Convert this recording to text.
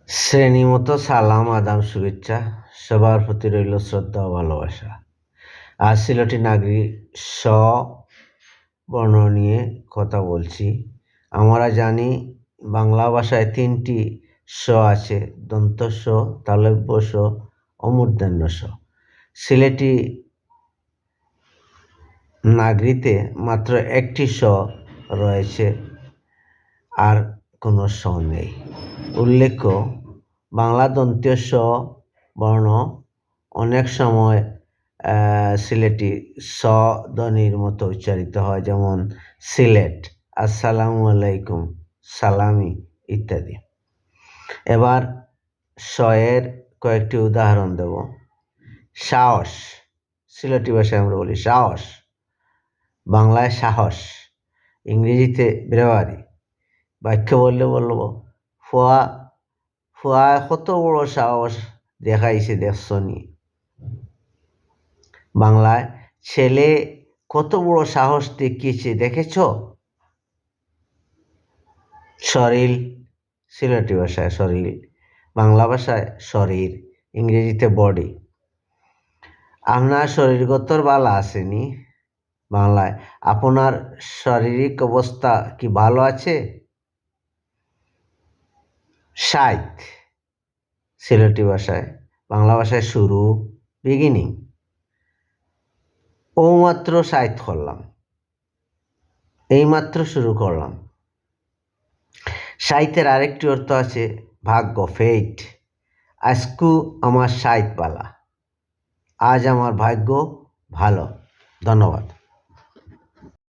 শ্রেণীমতো সালাম, আদাব, শুভেচ্ছা সবার প্রতি রইল শ্রদ্ধা ও ভালোবাসা। আজ সিলেটি নাগরিক স বর্ণ নিয়ে কথা বলছি। আমরা জানি বাংলা ভাষায় 3টি স আছে: দন্ত স, তালব্য স ও মূর্ধন্য স। সিলেটি নাগরিতে মাত্র একটি স রয়েছে, আর কোনো স নেই। উল্লেখ্য, বাংলা দন্তীয় স বর্ণ অনেক সময় সিলেটি স ধ্বনির মতো উচ্চারিত হয়, যেমন সিলেট, আসসালামু আলাইকুম, সালামি ইত্যাদি। এবার স এর কয়েকটি উদাহরণ দেব। সাহস, সিলেটি ভাষায় আমরা বলি সাহস, বাংলায় সাহস, ইংরেজিতে ব্রেভারি। বাক্য বললে বলব, ফুয়া ফুয়া কত বড় সাহস দেখাইছে দেখছনি। বাংলায় ছেলে কত বড় সাহস দেখিয়েছে দেখেছ। শরীর, সিলেটি ভাষায় শরীর, বাংলা ভাষায় শরীর, ইংরেজিতে বডি। আপনার শরীরগত বালা আসেনি, বাংলায় আপনার শারীরিক অবস্থা কি ভালো আছে। সাইত, সিলেটি ভাষায়, বাংলা ভাষায় শুরু, বিগিনিং। ও মাত্র সাইত করলাম, এইমাত্র শুরু করলাম। সাইতের আরেকটি অর্থ আছে ভাগ্য, ফেট। আজকু আমার সাইত বালা, আজ আমার ভাগ্য ভালো। ধন্যবাদ।